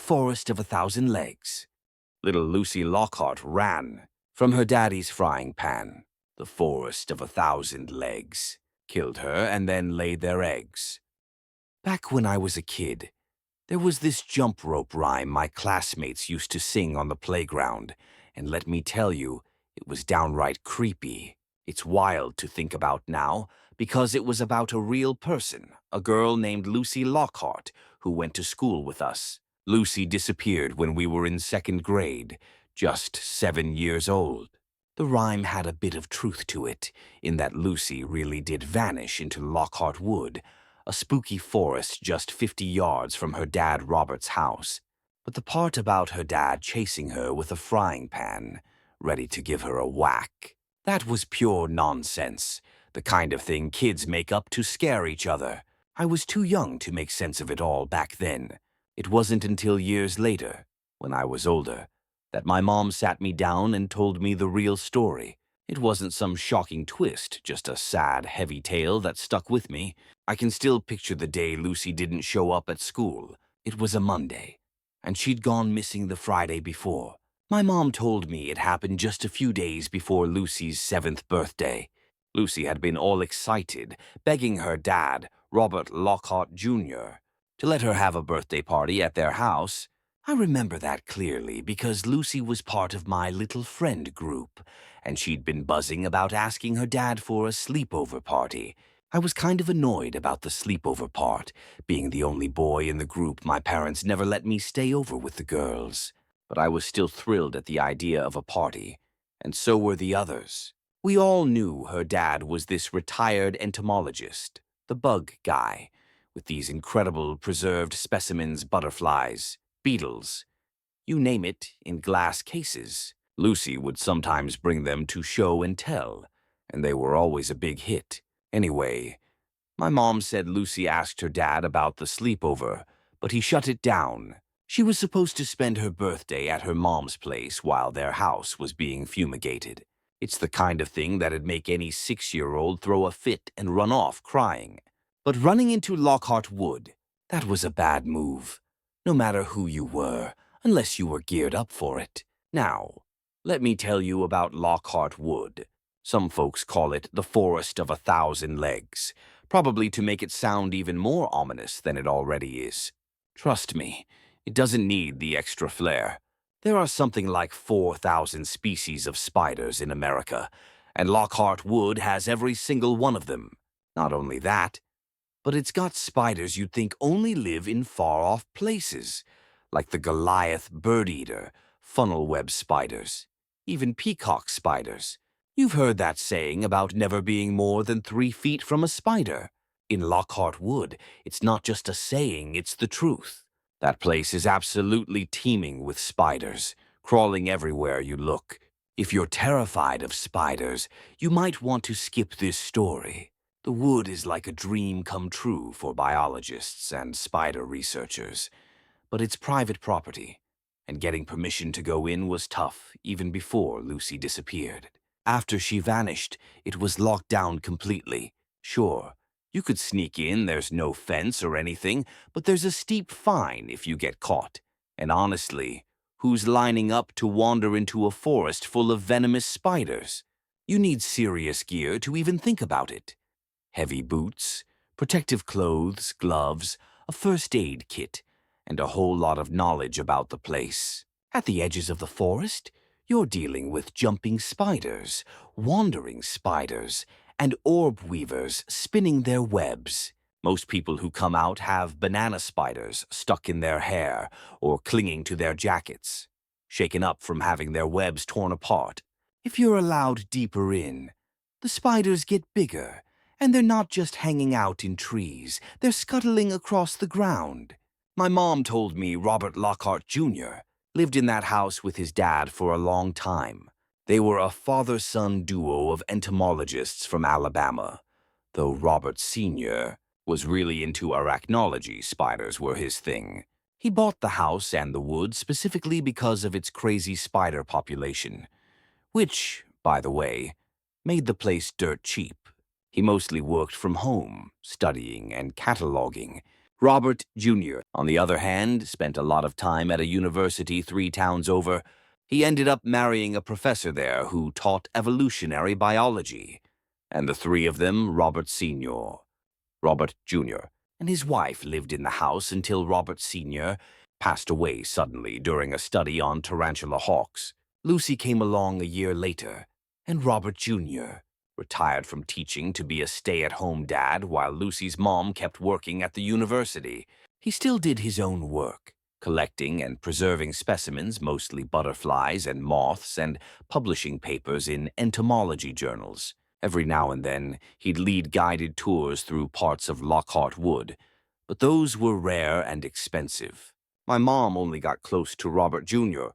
forest of 1,000 legs. Little Lucy Lockhart ran from her daddy's frying pan. The forest of 1,000 legs killed her and then laid their eggs. Back when I was a kid, there was this jump rope rhyme my classmates used to sing on the playground, and let me tell you, it was downright creepy. It's wild to think about now, because it was about a real person, a girl named Lucy Lockhart, who went to school with us. Lucy disappeared when we were in 2nd grade, just 7 years old. The rhyme had a bit of truth to it, in that Lucy really did vanish into Lockhart Wood, a spooky forest just 50 yards from her dad Robert's house. But the part about her dad chasing her with a frying pan, ready to give her a whack, that was pure nonsense, the kind of thing kids make up to scare each other. I was too young to make sense of it all back then. It wasn't until years later, when I was older, that my mom sat me down and told me the real story. It wasn't some shocking twist, just a sad, heavy tale that stuck with me. I can still picture the day Lucy didn't show up at school. It was a Monday, and she'd gone missing the Friday before. My mom told me it happened just a few days before Lucy's 7th birthday. Lucy had been all excited, begging her dad, Robert Lockhart Jr., to let her have a birthday party at their house. I remember that clearly because Lucy was part of my little friend group, and she'd been buzzing about asking her dad for a sleepover party. I was kind of annoyed about the sleepover part. Being the only boy in the group, my parents never let me stay over with the girls. But I was still thrilled at the idea of a party, and so were the others. We all knew her dad was this retired entomologist, the bug guy, with these incredible preserved specimens, butterflies, beetles, you name it, in glass cases. Lucy would sometimes bring them to show and tell, and they were always a big hit. Anyway, my mom said Lucy asked her dad about the sleepover, but he shut it down. She was supposed to spend her birthday at her mom's place while their house was being fumigated. It's the kind of thing that'd make any 6-year-old throw a fit and run off crying. But running into Lockhart Wood, that was a bad move. No matter who you were, unless you were geared up for it. Now, let me tell you about Lockhart Wood. Some folks call it the Forest of 1,000 Legs, probably to make it sound even more ominous than it already is. Trust me, it doesn't need the extra flair. There are something like 4,000 species of spiders in America, and Lockhart Wood has every single one of them. Not only that, but it's got spiders you'd think only live in far-off places, like the Goliath bird-eater, funnel web spiders, even peacock spiders. You've heard that saying about never being more than 3 feet from a spider. In Lockhart Wood, it's not just a saying, it's the truth. That place is absolutely teeming with spiders, crawling everywhere you look. If you're terrified of spiders, you might want to skip this story. The wood is like a dream come true for biologists and spider researchers. But it's private property, and getting permission to go in was tough even before Lucy disappeared. After she vanished, it was locked down completely. Sure, you could sneak in, there's no fence or anything, but there's a steep fine if you get caught. And honestly, who's lining up to wander into a forest full of venomous spiders? You need serious gear to even think about it. Heavy boots, protective clothes, gloves, a first aid kit, and a whole lot of knowledge about the place. At the edges of the forest, you're dealing with jumping spiders, wandering spiders, and orb weavers spinning their webs. Most people who come out have banana spiders stuck in their hair or clinging to their jackets, shaken up from having their webs torn apart. If you're allowed deeper in, the spiders get bigger, and they're not just hanging out in trees, they're scuttling across the ground. My mom told me Robert Lockhart Jr. lived in that house with his dad for a long time. They were a father-son duo of entomologists from Alabama, though Robert Sr. was really into arachnology. Spiders were his thing. He bought the house and the wood specifically because of its crazy spider population, which, by the way, made the place dirt cheap. He mostly worked from home, studying and cataloging, Robert Jr., on the other hand, spent a lot of time at a university 3 towns over. He ended up marrying a professor there who taught evolutionary biology. And the three of them, Robert Sr., Robert Jr., and his wife lived in the house until Robert Sr. passed away suddenly during a study on tarantula hawks. Lucy came along a year later, and Robert Jr. retired from teaching to be a stay-at-home dad while Lucy's mom kept working at the university. He still did his own work, collecting and preserving specimens, mostly butterflies and moths, and publishing papers in entomology journals. Every now and then, he'd lead guided tours through parts of Lockhart Wood, but those were rare and expensive. My mom only got close to Robert Jr.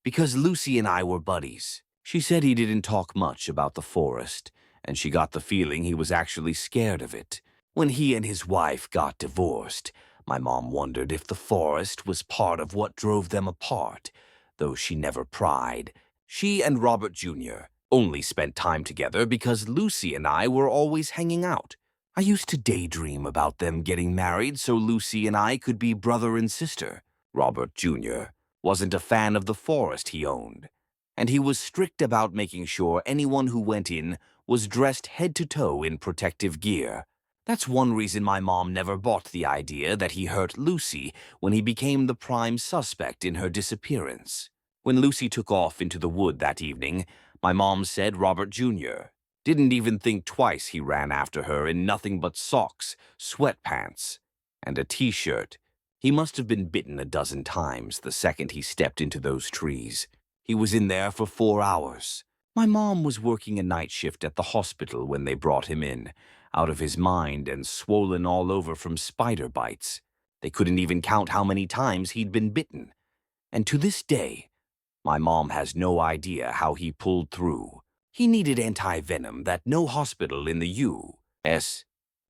because Lucy and I were buddies. She said he didn't talk much about the forest, and she got the feeling he was actually scared of it. When he and his wife got divorced, my mom wondered if the forest was part of what drove them apart, though she never pried. She and Robert Jr. only spent time together because Lucy and I were always hanging out. I used to daydream about them getting married so Lucy and I could be brother and sister. Robert Jr. wasn't a fan of the forest he owned, and he was strict about making sure anyone who went in was dressed head to toe in protective gear. That's one reason my mom never bought the idea that he hurt Lucy when he became the prime suspect in her disappearance. When Lucy took off into the wood that evening, my mom said Robert Jr. didn't even think twice. He ran after her in nothing but socks, sweatpants, and a t-shirt. He must have been bitten a dozen times the second he stepped into those trees. He was in there for 4 hours. My mom was working a night shift at the hospital when they brought him in, out of his mind and swollen all over from spider bites. They couldn't even count how many times he'd been bitten. And to this day, my mom has no idea how he pulled through. He needed anti-venom that no hospital in the U.S.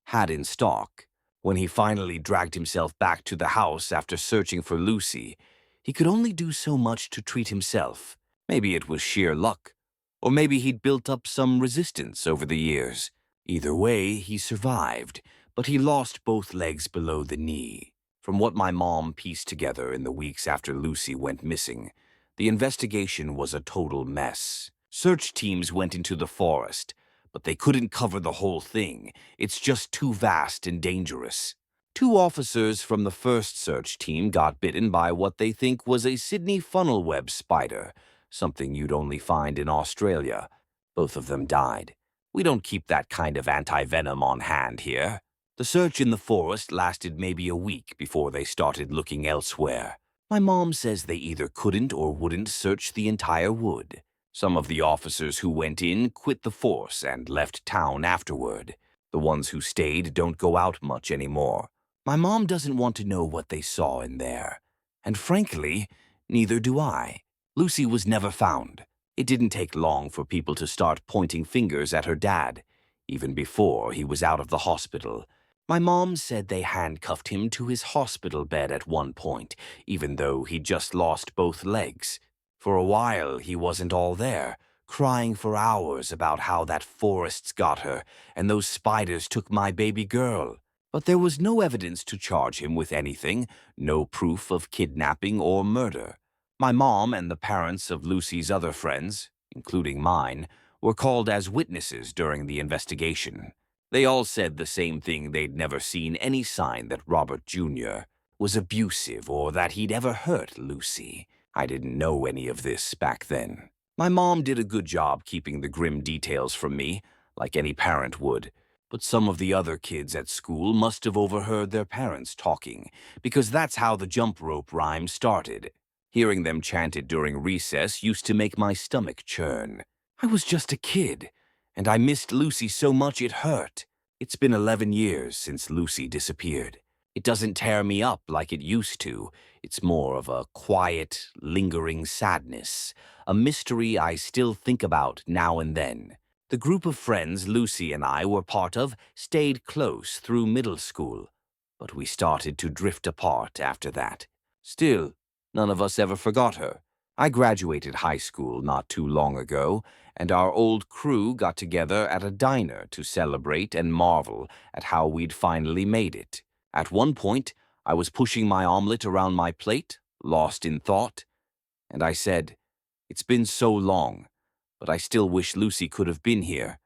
had in stock. When he finally dragged himself back to the house after searching for Lucy, he could only do so much to treat himself. Maybe it was sheer luck, or maybe he'd built up some resistance over the years. Either way, he survived, but he lost both legs below the knee. From what my mom pieced together in the weeks after Lucy went missing, the investigation was a total mess. Search teams went into the forest, but they couldn't cover the whole thing. It's just too vast and dangerous. 2 officers from the first search team got bitten by what they think was a Sydney funnel web spider, something you'd only find in Australia. Both of them died. We don't keep that kind of anti-venom on hand here. The search in the forest lasted maybe a week before they started looking elsewhere. My mom says they either couldn't or wouldn't search the entire wood. Some of the officers who went in quit the force and left town afterward. The ones who stayed don't go out much anymore. My mom doesn't want to know what they saw in there. And frankly, neither do I. Lucy was never found. It didn't take long for people to start pointing fingers at her dad, even before he was out of the hospital. My mom said they handcuffed him to his hospital bed at one point, even though he'd just lost both legs. For a while, he wasn't all there, crying for hours about how that forest's got her, and those spiders took my baby girl. But there was no evidence to charge him with anything, no proof of kidnapping or murder. My mom and the parents of Lucy's other friends, including mine, were called as witnesses during the investigation. They all said the same thing: they'd never seen any sign that Robert Jr. was abusive or that he'd ever hurt Lucy. I didn't know any of this back then. My mom did a good job keeping the grim details from me, like any parent would. But some of the other kids at school must have overheard their parents talking, because that's how the jump rope rhyme started. Hearing them chanted during recess used to make my stomach churn. I was just a kid, and I missed Lucy so much it hurt. It's been 11 years since Lucy disappeared. It doesn't tear me up like it used to. It's more of a quiet, lingering sadness, a mystery I still think about now and then. The group of friends Lucy and I were part of stayed close through middle school, but we started to drift apart after that. Still, none of us ever forgot her. I graduated high school not too long ago, and our old crew got together at a diner to celebrate and marvel at how we'd finally made it. At one point, I was pushing my omelet around my plate, lost in thought, and I said, "It's been so long, but I still wish Lucy could have been here,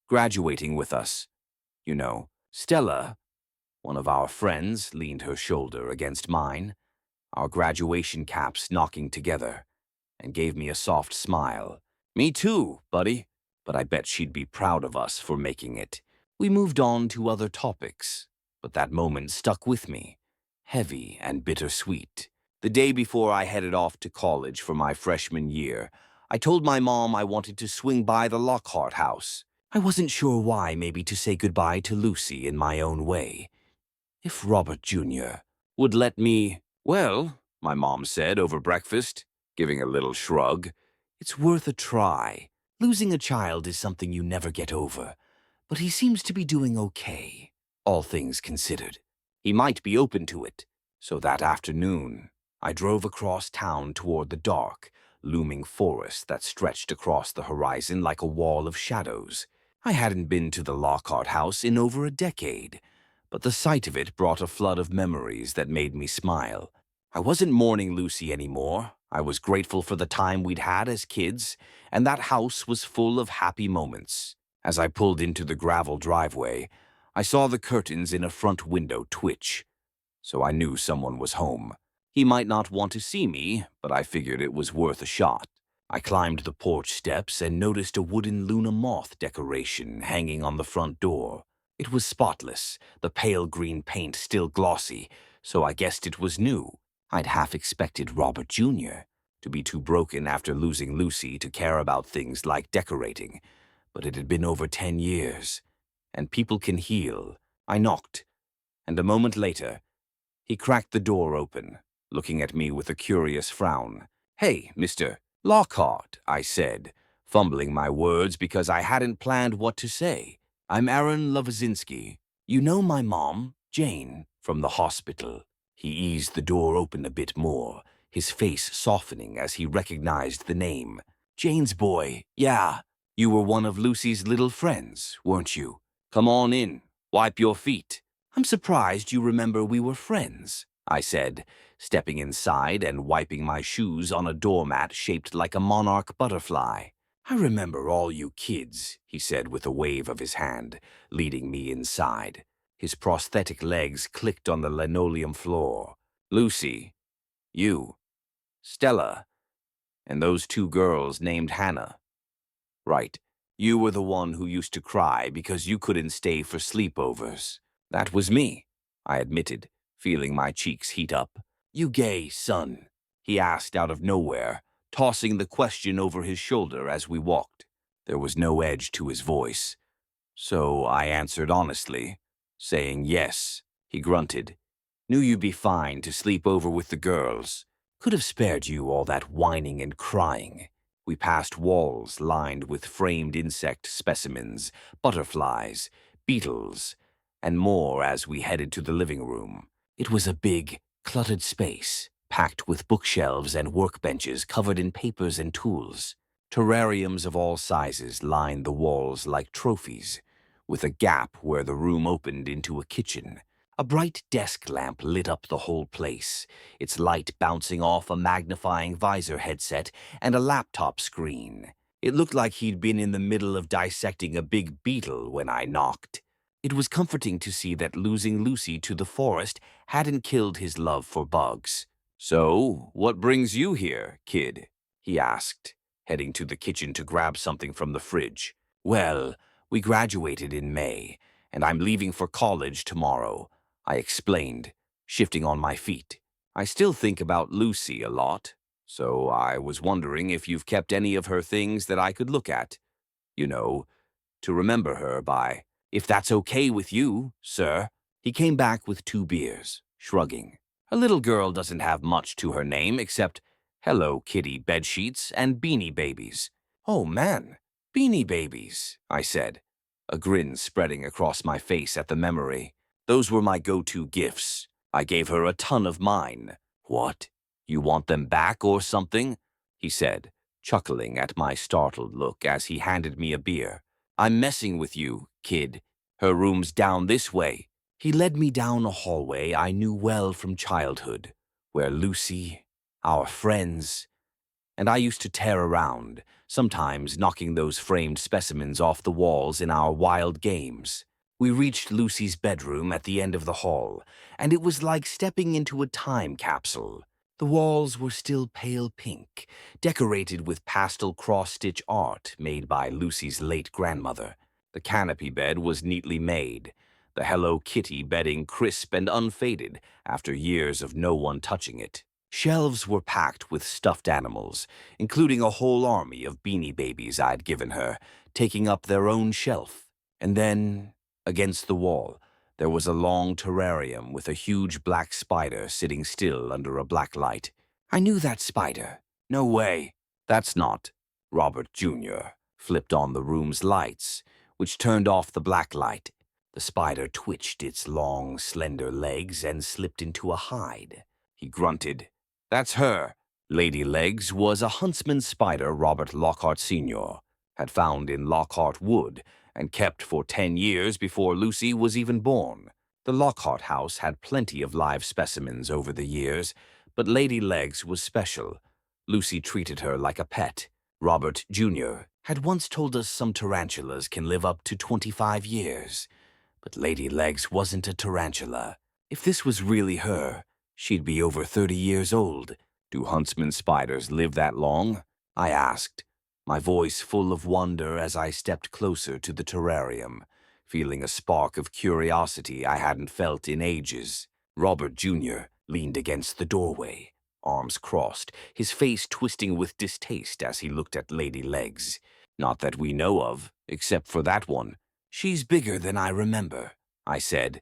graduating with us. You know." Stella, one of our friends, leaned her shoulder against mine, our graduation caps knocking together, and gave me a soft smile. "Me too, buddy, but I bet she'd be proud of us for making it." We moved on to other topics, but that moment stuck with me, heavy and bittersweet. The day before I headed off to college for my freshman year, I told my mom I wanted to swing by the Lockhart house. I wasn't sure why, maybe to say goodbye to Lucy in my own way. If Robert Jr. would let me, "Well," my mom said over breakfast, giving a little shrug, "it's worth a try. Losing a child is something you never get over, but he seems to be doing okay, all things considered. He might be open to it." So that afternoon, I drove across town toward the dark, looming forest that stretched across the horizon like a wall of shadows. I hadn't been to the Lockhart house in over a decade, but the sight of it brought a flood of memories that made me smile. I wasn't mourning Lucy anymore. I was grateful for the time we'd had as kids, and that house was full of happy moments. As I pulled into the gravel driveway, I saw the curtains in a front window twitch, so I knew someone was home. He might not want to see me, but I figured it was worth a shot. I climbed the porch steps and noticed a wooden Luna moth decoration hanging on the front door. It was spotless, the pale green paint still glossy, so I guessed it was new. I'd half expected Robert Jr. to be too broken after losing Lucy to care about things like decorating, but it had been over 10 years, and people can heal. I knocked, and a moment later, he cracked the door open, looking at me with a curious frown. "Hey, Mr. Lockhart," I said, fumbling my words because I hadn't planned what to say. "I'm Aaron Lovazinski. You know my mom, Jane, from the hospital." He eased the door open a bit more, his face softening as he recognized the name. "Jane's boy, yeah. You were one of Lucy's little friends, weren't you? Come on in, wipe your feet." "I'm surprised you remember we were friends," I said, stepping inside and wiping my shoes on a doormat shaped like a monarch butterfly. "I remember all you kids," he said with a wave of his hand, leading me inside. His prosthetic legs clicked on the linoleum floor. "Lucy, you, Stella, and those two girls named Hannah. Right, you were the one who used to cry because you couldn't stay for sleepovers." "That was me," I admitted, feeling my cheeks heat up. "You gay, son?" he asked out of nowhere, tossing the question over his shoulder as we walked. There was no edge to his voice, so I answered honestly, saying yes. He grunted. "Knew you'd be fine to sleep over with the girls. Could have spared you all that whining and crying." We passed walls lined with framed insect specimens, butterflies, beetles, and more as we headed to the living room. It was a big, cluttered space, packed with bookshelves and workbenches covered in papers and tools. Terrariums of all sizes lined the walls like trophies, with a gap where the room opened into a kitchen. A bright desk lamp lit up the whole place, its light bouncing off a magnifying visor headset and a laptop screen. It looked like he'd been in the middle of dissecting a big beetle when I knocked. It was comforting to see that losing Lucy to the forest hadn't killed his love for bugs. "So, what brings you here, kid?" he asked, heading to the kitchen to grab something from the fridge. "Well, we graduated in May, and I'm leaving for college tomorrow," I explained, shifting on my feet. "I still think about Lucy a lot, so I was wondering if you've kept any of her things that I could look at. You know, to remember her by." "If that's okay with you, sir." He came back with 2 beers, shrugging. "A little girl doesn't have much to her name except Hello Kitty bedsheets and Beanie Babies." "Oh man, Beanie Babies," I said, a grin spreading across my face at the memory. "Those were my go-to gifts. I gave her a ton of mine." "What? You want them back or something?" he said, chuckling at my startled look as he handed me a beer. "I'm messing with you, kid. Her room's down this way." He led me down a hallway I knew well from childhood, where Lucy, our friends, and I used to tear around, sometimes knocking those framed specimens off the walls in our wild games. We reached Lucy's bedroom at the end of the hall, and it was like stepping into a time capsule. The walls were still pale pink, decorated with pastel cross-stitch art made by Lucy's late grandmother. The canopy bed was neatly made, the Hello Kitty bedding crisp and unfaded after years of no one touching it. Shelves were packed with stuffed animals, including a whole army of Beanie Babies I'd given her, taking up their own shelf. And then, against the wall, there was a long terrarium with a huge black spider sitting still under a black light. I knew that spider. No way. That's not. Robert Jr. flipped on the room's lights, which turned off the black light. The spider twitched its long, slender legs and slipped into a hide. He grunted. That's her. Lady Legs was a huntsman spider Robert Lockhart Sr. had found in Lockhart Wood and kept for 10 years before Lucy was even born. The Lockhart house had plenty of live specimens over the years, but Lady Legs was special. Lucy treated her like a pet. Robert Jr. had once told us some tarantulas can live up to 25 years. But Lady Legs wasn't a tarantula. If this was really her, she'd be over 30 years old. Do huntsman spiders live that long? I asked, my voice full of wonder as I stepped closer to the terrarium, feeling a spark of curiosity I hadn't felt in ages. Robert Jr. leaned against the doorway, arms crossed, his face twisting with distaste as he looked at Lady Legs. Not that we know of, except for that one. She's bigger than I remember, I said,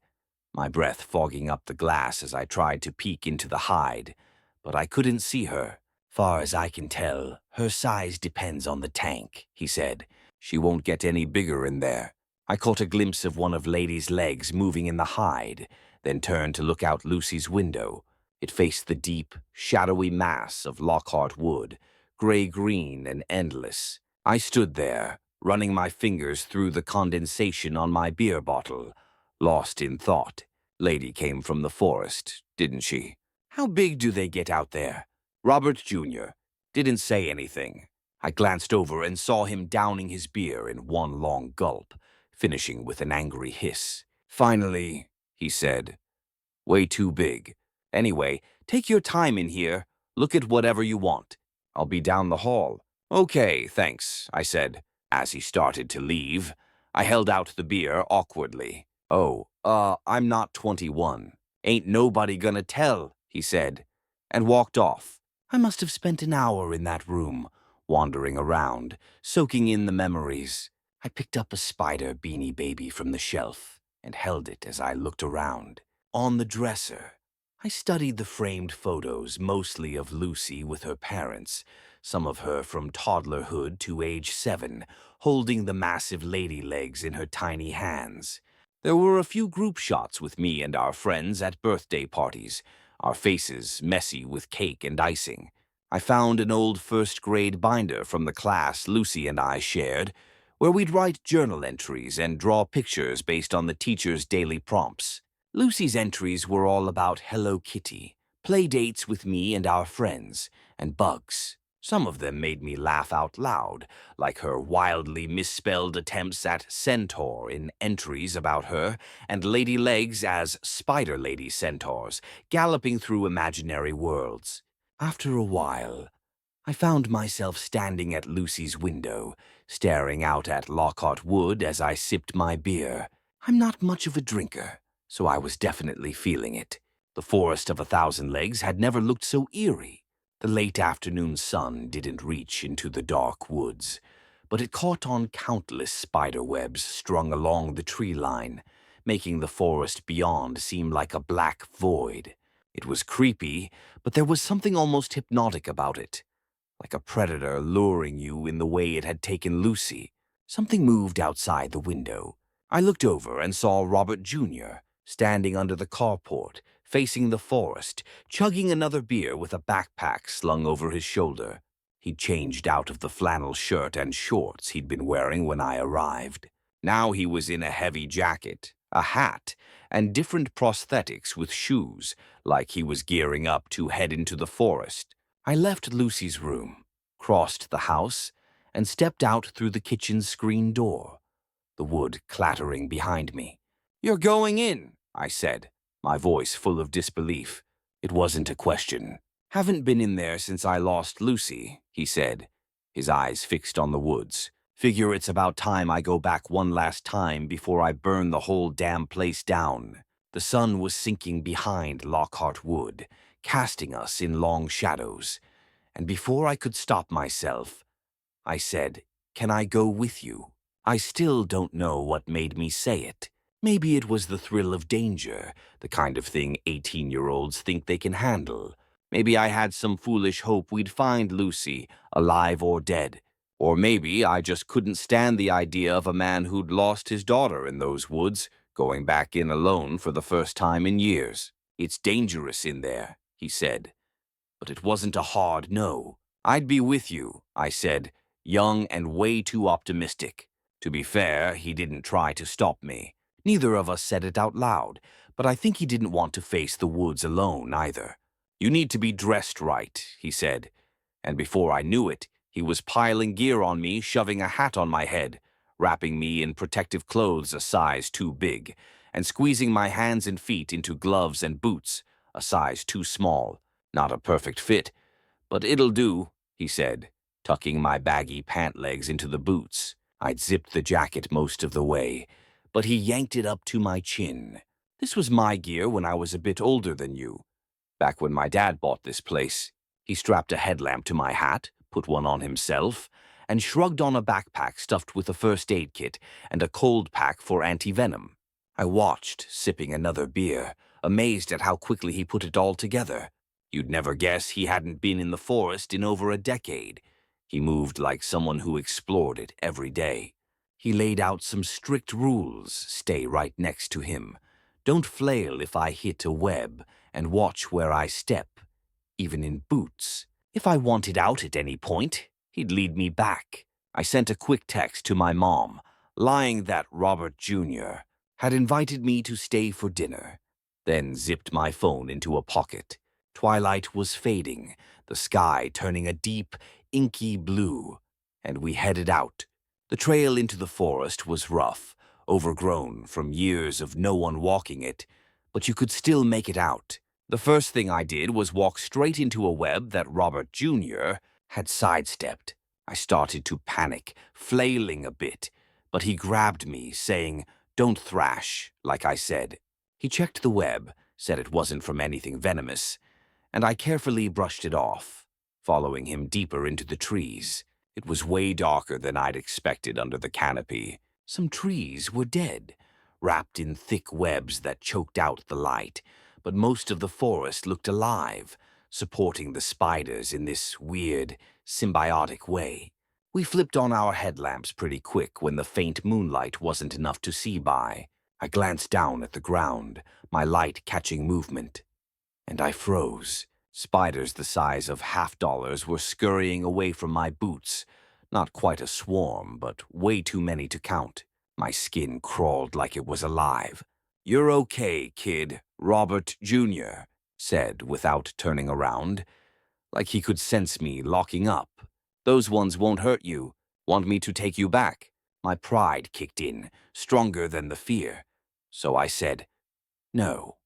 my breath fogging up the glass as I tried to peek into the hide, but I couldn't see her. Far as I can tell, her size depends on the tank, he said. She won't get any bigger in there. I caught a glimpse of one of Lady's legs moving in the hide, then turned to look out Lucy's window. It faced the deep, shadowy mass of Lockhart Wood, gray-green and endless. I stood there, running my fingers through the condensation on my beer bottle, lost in thought. Lady came from the forest, didn't she? How big do they get out there? Robert Jr. didn't say anything. I glanced over and saw him downing his beer in one long gulp, finishing with an angry hiss. Finally, he said, way too big. Anyway, take your time in here. Look at whatever you want. I'll be down the hall. Okay, thanks, I said. As he started to leave, I held out the beer awkwardly. Oh, I'm not 21. Ain't nobody gonna tell, he said, and walked off. I must have spent an hour in that room, wandering around, soaking in the memories. I picked up a spider Beanie Baby from the shelf and held it as I looked around. On the dresser, I studied the framed photos, mostly of Lucy with her parents, some of her from toddlerhood to age 7, holding the massive lady legs in her tiny hands. There were a few group shots with me and our friends at birthday parties, our faces messy with cake and icing. I found an old first-grade binder from the class Lucy and I shared, where we'd write journal entries and draw pictures based on the teacher's daily prompts. Lucy's entries were all about Hello Kitty, play dates with me and our friends, and bugs. Some of them made me laugh out loud, like her wildly misspelled attempts at centaur in entries about her, and Lady Legs as spider lady centaurs, galloping through imaginary worlds. After a while, I found myself standing at Lucy's window, staring out at Lockhart Wood as I sipped my beer. I'm not much of a drinker, so I was definitely feeling it. The Forest of 1,000 Legs had never looked so eerie. The late afternoon sun didn't reach into the dark woods, but it caught on countless spider webs strung along the tree line, making the forest beyond seem like a black void. It was creepy, but there was something almost hypnotic about it, like a predator luring you in the way it had taken Lucy. Something moved outside the window. I looked over and saw Robert Jr. standing under the carport, facing the forest, chugging another beer with a backpack slung over his shoulder. He'd changed out of the flannel shirt and shorts he'd been wearing when I arrived. Now he was in a heavy jacket, a hat, and different prosthetics with shoes, like he was gearing up to head into the forest. I left Lucy's room, crossed the house, and stepped out through the kitchen screen door, the wood clattering behind me. "You're going in," I said, my voice full of disbelief. It wasn't a question. "Haven't been in there since I lost Lucy," he said, his eyes fixed on the woods. "Figure it's about time I go back one last time before I burn the whole damn place down." The sun was sinking behind Lockhart Wood, casting us in long shadows, and before I could stop myself, I said, "Can I go with you?" I still don't know what made me say it. Maybe it was the thrill of danger, the kind of thing 18-year-olds think they can handle. Maybe I had some foolish hope we'd find Lucy, alive or dead. Or maybe I just couldn't stand the idea of a man who'd lost his daughter in those woods, going back in alone for the first time in years. "It's dangerous in there," he said. But it wasn't a hard no. "I'd be with you," I said, young and way too optimistic. To be fair, he didn't try to stop me. Neither of us said it out loud, but I think he didn't want to face the woods alone either. "You need to be dressed right," he said. And before I knew it, he was piling gear on me, shoving a hat on my head, wrapping me in protective clothes a size too big, and squeezing my hands and feet into gloves and boots, a size too small. Not a perfect fit, but it'll do, he said, tucking my baggy pant legs into the boots. I'd zipped the jacket most of the way, but he yanked it up to my chin. "This was my gear when I was a bit older than you. Back when my dad bought this place." He strapped a headlamp to my hat, put one on himself, and shrugged on a backpack stuffed with a first aid kit and a cold pack for anti-venom. I watched, sipping another beer, amazed at how quickly he put it all together. You'd never guess he hadn't been in the forest in over a decade. He moved like someone who explored it every day. He laid out some strict rules. Stay right next to him. Don't flail if I hit a web, and watch where I step, even in boots. If I wanted out at any point, he'd lead me back. I sent a quick text to my mom, lying that Robert Jr. had invited me to stay for dinner, then zipped my phone into a pocket. Twilight was fading, the sky turning a deep, inky blue, and we headed out. The trail into the forest was rough, overgrown from years of no one walking it, but you could still make it out. The first thing I did was walk straight into a web that Robert Jr. had sidestepped. I started to panic, flailing a bit, but he grabbed me, saying, "Don't thrash," like I said. He checked the web, said it wasn't from anything venomous, and I carefully brushed it off, following him deeper into the trees. It was way darker than I'd expected under the canopy. Some trees were dead, wrapped in thick webs that choked out the light, but most of the forest looked alive, supporting the spiders in this weird, symbiotic way. We flipped on our headlamps pretty quick when the faint moonlight wasn't enough to see by. I glanced down at the ground, my light catching movement, and I froze. Spiders the size of $50 were scurrying away from my boots. Not quite a swarm, but way too many to count. My skin crawled like it was alive. "You're okay, kid," Robert Jr. said without turning around, like he could sense me locking up. "Those ones won't hurt you. Want me to take you back?" My pride kicked in, stronger than the fear. So I said, "No,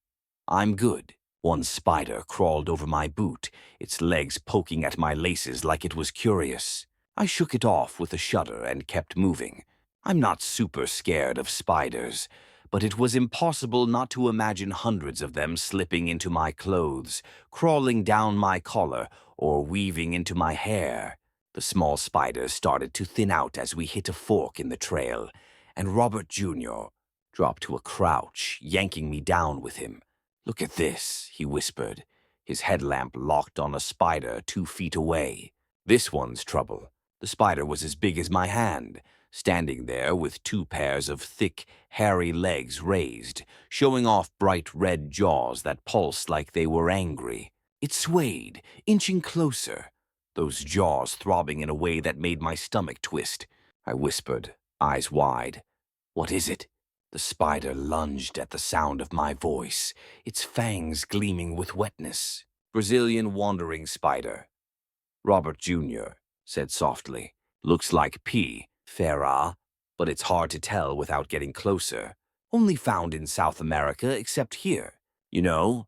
I'm good." One spider crawled over my boot, its legs poking at my laces like it was curious. I shook it off with a shudder and kept moving. I'm not super scared of spiders, but it was impossible not to imagine hundreds of them slipping into my clothes, crawling down my collar, or weaving into my hair. The small spiders started to thin out as we hit a fork in the trail, and Robert Jr. dropped to a crouch, yanking me down with him. "Look at this," he whispered, his headlamp locked on a spider 2 feet away. "This one's trouble." The spider was as big as my hand, standing there with 2 pairs of thick, hairy legs raised, showing off bright red jaws that pulsed like they were angry. It swayed, inching closer, those jaws throbbing in a way that made my stomach twist. I whispered, eyes wide, "What is it?" The spider lunged at the sound of my voice, its fangs gleaming with wetness. Brazilian wandering spider. Robert Jr. said softly. Looks like P. Fera, but it's hard to tell without getting closer. Only found in South America except here. You know?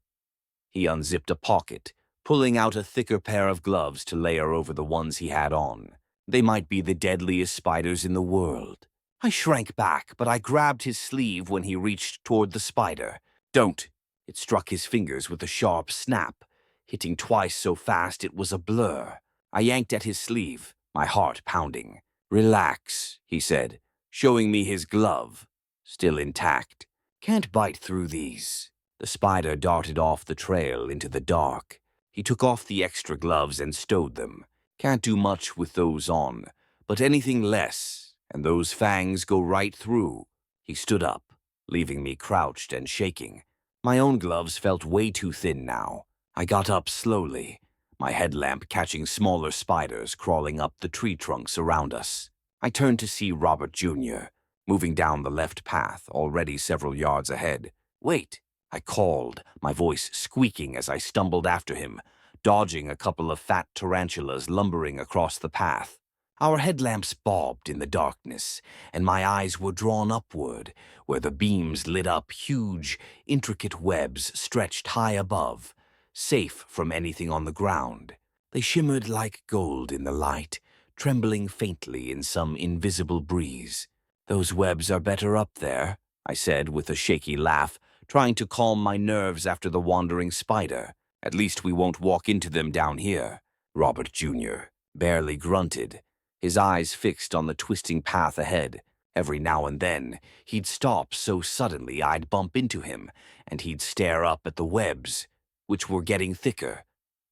He unzipped a pocket, pulling out a thicker pair of gloves to layer over the ones he had on. They might be the deadliest spiders in the world. I shrank back, but I grabbed his sleeve when he reached toward the spider. Don't! It struck his fingers with a sharp snap, hitting twice so fast it was a blur. I yanked at his sleeve, my heart pounding. Relax, he said, showing me his glove, still intact. Can't bite through these. The spider darted off the trail into the dark. He took off the extra gloves and stowed them. Can't do much with those on, but anything less, and those fangs go right through. He stood up, leaving me crouched and shaking. My own gloves felt way too thin now. I got up slowly, my headlamp catching smaller spiders crawling up the tree trunks around us. I turned to see Robert Jr., moving down the left path, already several yards ahead. Wait, I called, my voice squeaking as I stumbled after him, dodging a couple of fat tarantulas lumbering across the path. Our headlamps bobbed in the darkness, and my eyes were drawn upward, where the beams lit up huge, intricate webs stretched high above, safe from anything on the ground. They shimmered like gold in the light, trembling faintly in some invisible breeze. Those webs are better up there, I said with a shaky laugh, trying to calm my nerves after the wandering spider. At least we won't walk into them down here. Robert Jr. barely grunted, his eyes fixed on the twisting path ahead. Every now and then, he'd stop so suddenly I'd bump into him, and he'd stare up at the webs, which were getting thicker,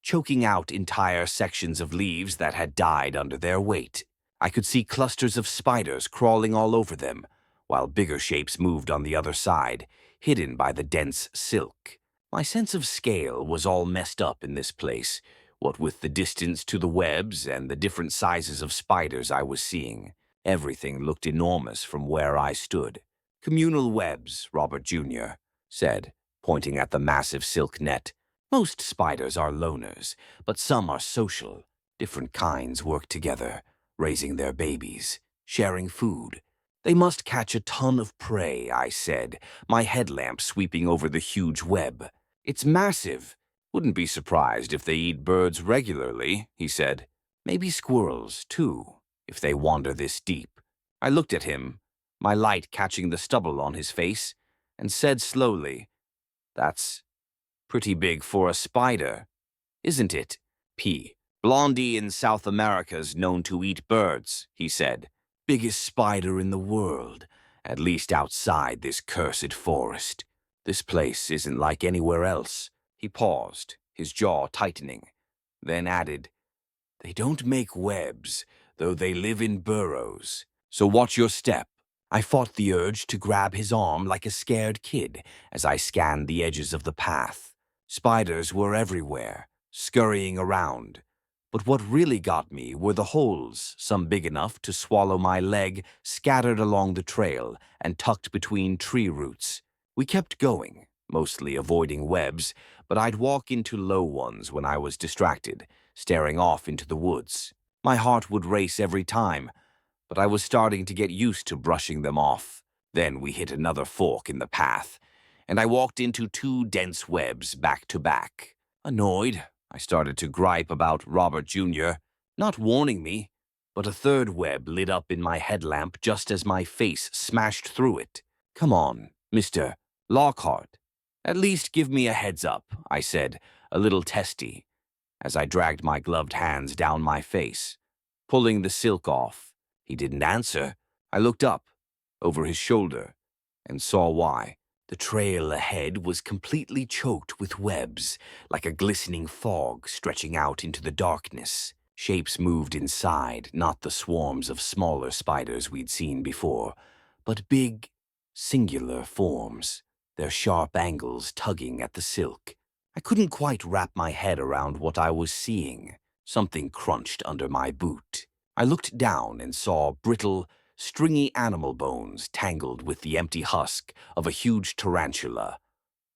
choking out entire sections of leaves that had died under their weight. I could see clusters of spiders crawling all over them, while bigger shapes moved on the other side, hidden by the dense silk. My sense of scale was all messed up in this place, what with the distance to the webs and the different sizes of spiders I was seeing. Everything looked enormous from where I stood. Communal webs, Robert Jr. said, pointing at the massive silk net. Most spiders are loners, but some are social. Different kinds work together, raising their babies, sharing food. They must catch a ton of prey, I said, my headlamp sweeping over the huge web. It's massive. Wouldn't be surprised if they eat birds regularly, he said. Maybe squirrels, too, if they wander this deep. I looked at him, my light catching the stubble on his face, and said slowly, That's pretty big for a spider, isn't it? P. Blondie in South America's known to eat birds, he said. Biggest spider in the world, at least outside this cursed forest. This place isn't like anywhere else. He paused, his jaw tightening, then added, They don't make webs, though they live in burrows. So watch your step. I fought the urge to grab his arm like a scared kid as I scanned the edges of the path. Spiders were everywhere, scurrying around. But what really got me were the holes, some big enough to swallow my leg, scattered along the trail and tucked between tree roots. We kept going, mostly avoiding webs, but I'd walk into low ones when I was distracted, staring off into the woods. My heart would race every time, but I was starting to get used to brushing them off. Then we hit another fork in the path, and I walked into two dense webs back to back. Annoyed, I started to gripe about Robert Jr., not warning me, but a third web lit up in my headlamp just as my face smashed through it. Come on, Mr. Lockhart. At least give me a heads up, I said, a little testy, as I dragged my gloved hands down my face, pulling the silk off. He didn't answer. I looked up, over his shoulder, and saw why. The trail ahead was completely choked with webs, like a glistening fog stretching out into the darkness. Shapes moved inside, not the swarms of smaller spiders we'd seen before, but big, singular forms, their sharp angles tugging at the silk. I couldn't quite wrap my head around what I was seeing. Something crunched under my boot. I looked down and saw brittle, stringy animal bones tangled with the empty husk of a huge tarantula,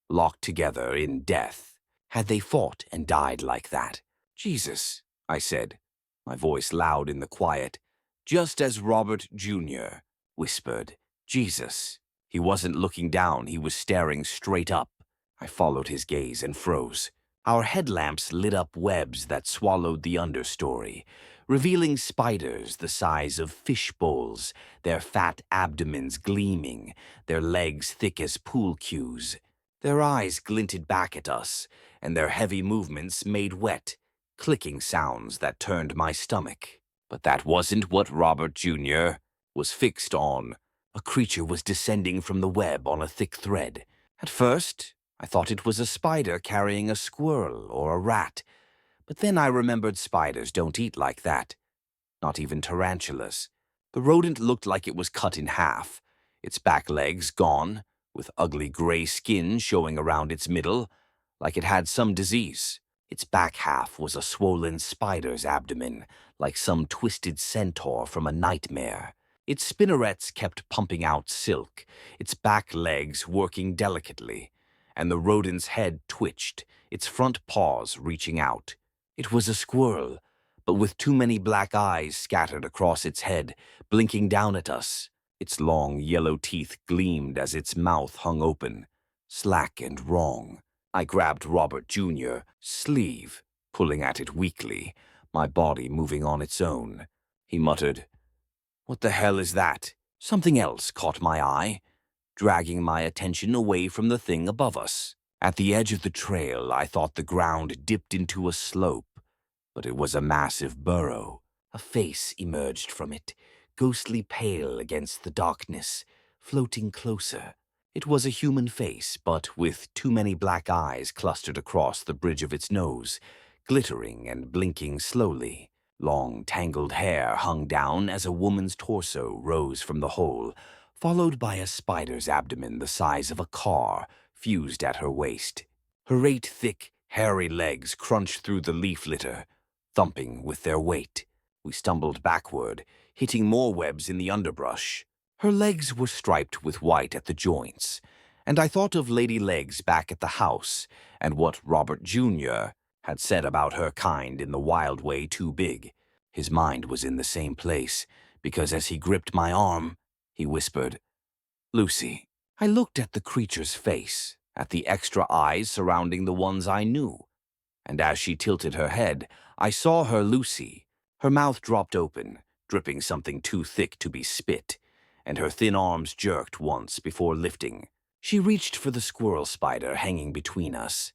locked together in death. Had they fought and died like that? Jesus, I said, my voice loud in the quiet, just as Robert Jr. whispered, Jesus. He wasn't looking down, he was staring straight up. I followed his gaze and froze. Our headlamps lit up webs that swallowed the understory, revealing spiders the size of fish bowls, their fat abdomens gleaming, their legs thick as pool cues. Their eyes glinted back at us, and their heavy movements made wet, clicking sounds that turned my stomach. But that wasn't what Robert Jr. was fixed on. A creature was descending from the web on a thick thread. At first, I thought it was a spider carrying a squirrel or a rat, but then I remembered spiders don't eat like that, not even tarantulas. The rodent looked like it was cut in half, its back legs gone, with ugly gray skin showing around its middle, like it had some disease. Its back half was a swollen spider's abdomen, like some twisted centaur from a nightmare. Its spinnerets kept pumping out silk, its back legs working delicately, and the rodent's head twitched, its front paws reaching out. It was a squirrel, but with too many black eyes scattered across its head, blinking down at us. Its long yellow teeth gleamed as its mouth hung open, slack and wrong. I grabbed Robert Jr.'s sleeve, pulling at it weakly, my body moving on its own. He muttered, "What the hell is that?" Something else caught my eye, dragging my attention away from the thing above us. At the edge of the trail, I thought the ground dipped into a slope, but it was a massive burrow. A face emerged from it, ghostly pale against the darkness, floating closer. It was a human face, but with too many black eyes clustered across the bridge of its nose, glittering and blinking slowly. Long, tangled hair hung down as a woman's torso rose from the hole, followed by a spider's abdomen the size of a car fused at her waist. Her 8 thick, hairy legs crunched through the leaf litter, thumping with their weight. We stumbled backward, hitting more webs in the underbrush. Her legs were striped with white at the joints, and I thought of Lady Legs back at the house and what Robert Jr. had said about her kind in The Wild Way Too Big. His mind was in the same place, because as he gripped my arm, he whispered, "Lucy." I looked at the creature's face, at the extra eyes surrounding the ones I knew, and as she tilted her head, I saw her Lucy. Her mouth dropped open, dripping something too thick to be spit, and her thin arms jerked once before lifting. She reached for the squirrel spider hanging between us,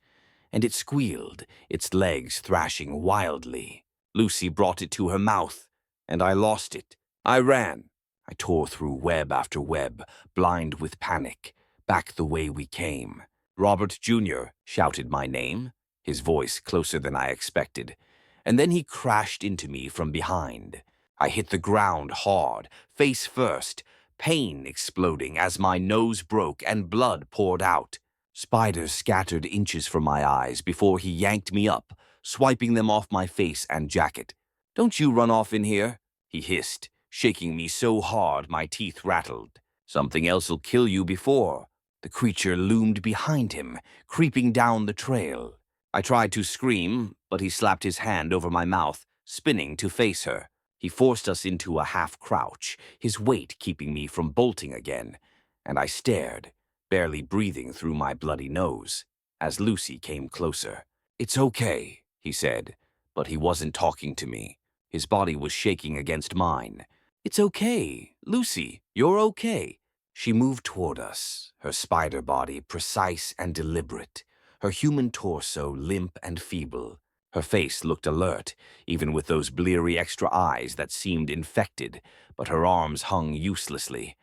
and it squealed, its legs thrashing wildly. Lucy brought it to her mouth, and I lost it. I ran. I tore through web after web, blind with panic, back the way we came. Robert Jr. shouted my name, his voice closer than I expected, and then he crashed into me from behind. I hit the ground hard, face first, pain exploding as my nose broke and blood poured out. Spiders scattered inches from my eyes before he yanked me up, swiping them off my face and jacket. "Don't you run off in here," he hissed, shaking me so hard my teeth rattled. "Something else'll kill you before." The creature loomed behind him, creeping down the trail. I tried to scream, but he slapped his hand over my mouth, spinning to face her. He forced us into a half-crouch, his weight keeping me from bolting again, and I stared, barely breathing through my bloody nose, as Lucy came closer. "It's okay," he said, but he wasn't talking to me. His body was shaking against mine. "It's okay, Lucy, you're okay." She moved toward us, her spider body precise and deliberate, her human torso limp and feeble. Her face looked alert, even with those bleary extra eyes that seemed infected, but her arms hung uselessly.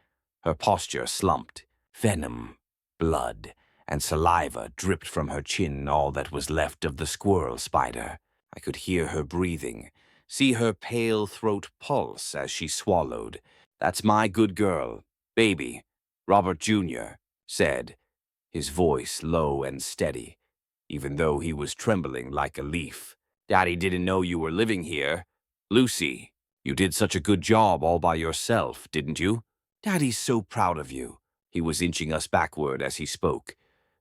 Her posture slumped. Venom, blood, and saliva dripped from her chin, all that was left of the squirrel spider. I could hear her breathing, see her pale throat pulse as she swallowed. "That's my good girl, baby," Robert Jr. said, his voice low and steady, even though he was trembling like a leaf. "Daddy didn't know you were living here. Lucy, You did such a good job all by yourself, didn't you? Daddy's so proud of you. He was inching us backward as he spoke,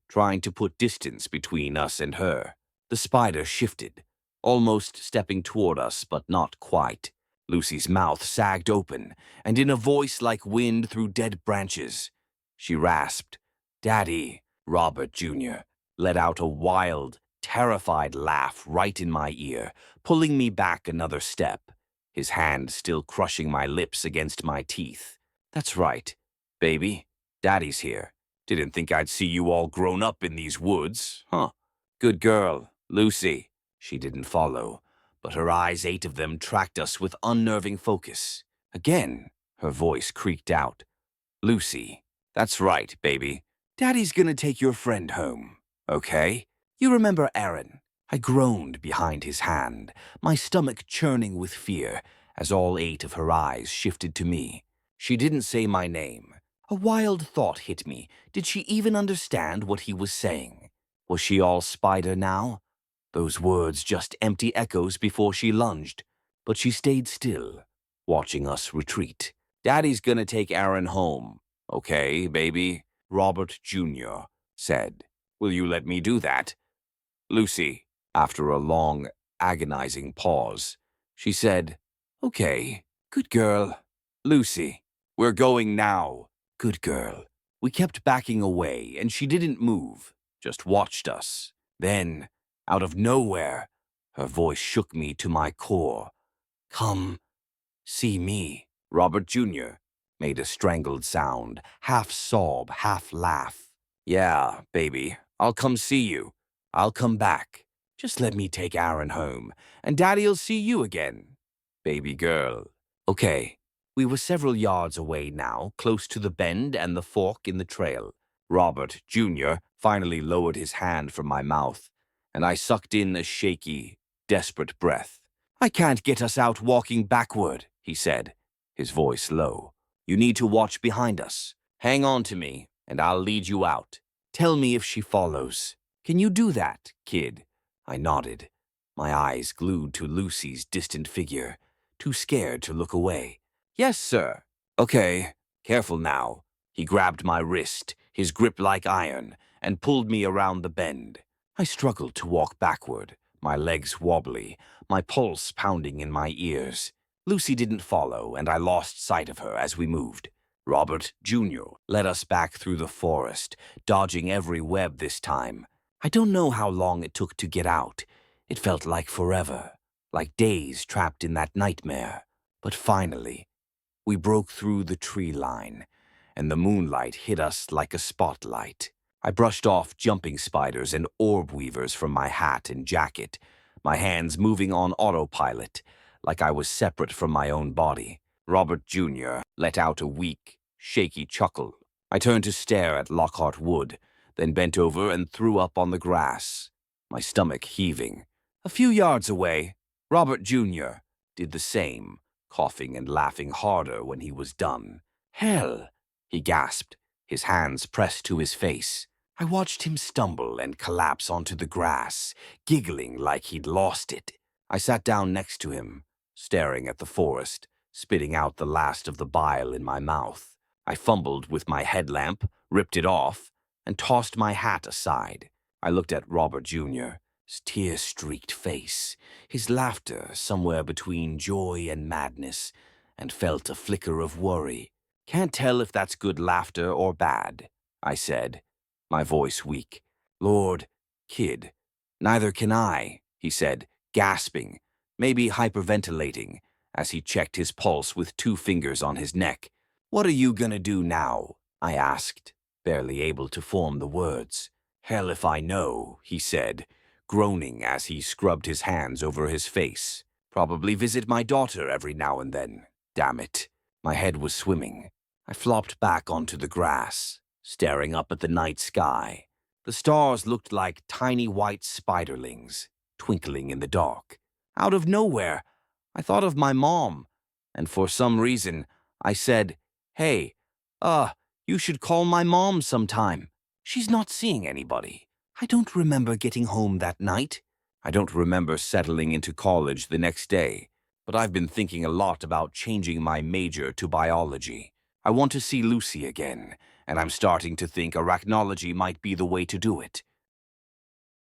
trying to put distance between us and her. The spider shifted, almost stepping toward us, but not quite. Lucy's mouth sagged open, and in a voice like wind through dead branches, she rasped, "Daddy." Robert Jr. let out a wild, terrified laugh right in my ear, pulling me back another step, his hand still crushing my lips against my teeth. "That's right, baby. Daddy's here. Didn't think I'd see you all grown up in these woods, huh? Good girl, Lucy." She didn't follow, but her eyes, 8 of them, tracked us with unnerving focus. Again, her voice creaked out. "Lucy, that's right, baby. Daddy's gonna take your friend home, okay? You remember Aaron?" I groaned behind his hand, my stomach churning with fear as all 8 of her eyes shifted to me. She didn't say my name. A wild thought hit me. Did she even understand what he was saying? Was she all spider now? Those words just empty echoes before she lunged, but she stayed still, watching us retreat. "Daddy's gonna take Aaron home, okay, baby?" Robert Jr. said. "Will you let me do that?" Lucy, after a long, agonizing pause, she said, "Okay, good girl. Lucy, we're going now. Good girl." We kept backing away, and she didn't move, just watched us. Then, out of nowhere, her voice shook me to my core. "Come, see me." Robert Jr. made a strangled sound, half sob, half laugh. "Yeah, baby, I'll come see you. I'll come back. Just let me take Aaron home, and Daddy'll see you again, baby girl." Okay, we were several yards away now, close to the bend and the fork in the trail. Robert Jr. finally lowered his hand from my mouth, and I sucked in a shaky, desperate breath. "I can't get us out walking backward," he said, his voice low. "You need to watch behind us. Hang on to me, and I'll lead you out. Tell me if she follows. Can you do that, kid?" I nodded, my eyes glued to Lucy's distant figure, too scared to look away. "Yes, sir." "Okay, careful now." He grabbed my wrist, his grip like iron, and pulled me around the bend. I struggled to walk backward, my legs wobbly, my pulse pounding in my ears. Lucy didn't follow, and I lost sight of her as we moved. Robert Jr. led us back through the forest, dodging every web this time. I don't know how long it took to get out. It felt like forever, like days trapped in that nightmare. But finally, we broke through the tree line, and the moonlight hit us like a spotlight. I brushed off jumping spiders and orb weavers from my hat and jacket, my hands moving on autopilot, like I was separate from my own body. Robert Jr. let out a weak, shaky chuckle. I turned to stare at Lockhart Wood, then bent over and threw up on the grass, my stomach heaving. A few yards away, Robert Jr. did the same, coughing and laughing harder when he was done. "Hell," he gasped, his hands pressed to his face. I watched him stumble and collapse onto the grass, giggling like he'd lost it. I sat down next to him, staring at the forest, spitting out the last of the bile in my mouth. I fumbled with my headlamp, ripped it off, and tossed my hat aside. I looked at Robert Jr., his tear-streaked face, his laughter somewhere between joy and madness, and felt a flicker of worry. "Can't tell if that's good laughter or bad," I said, my voice weak. "Lord, kid." "Neither can I," he said, gasping, maybe hyperventilating, as he checked his pulse with 2 fingers on his neck. "What are you gonna do now?" I asked, barely able to form the words. "Hell if I know," he said, groaning as he scrubbed his hands over his face. "Probably visit my daughter every now and then. Damn it." My head was swimming. I flopped back onto the grass, staring up at the night sky. The stars looked like tiny white spiderlings, twinkling in the dark. Out of nowhere, I thought of my mom, and for some reason, I said, "Hey, you should call my mom sometime. She's not seeing anybody." I don't remember getting home that night. I don't remember settling into college the next day, but I've been thinking a lot about changing my major to biology. I want to see Lucy again, and I'm starting to think arachnology might be the way to do it.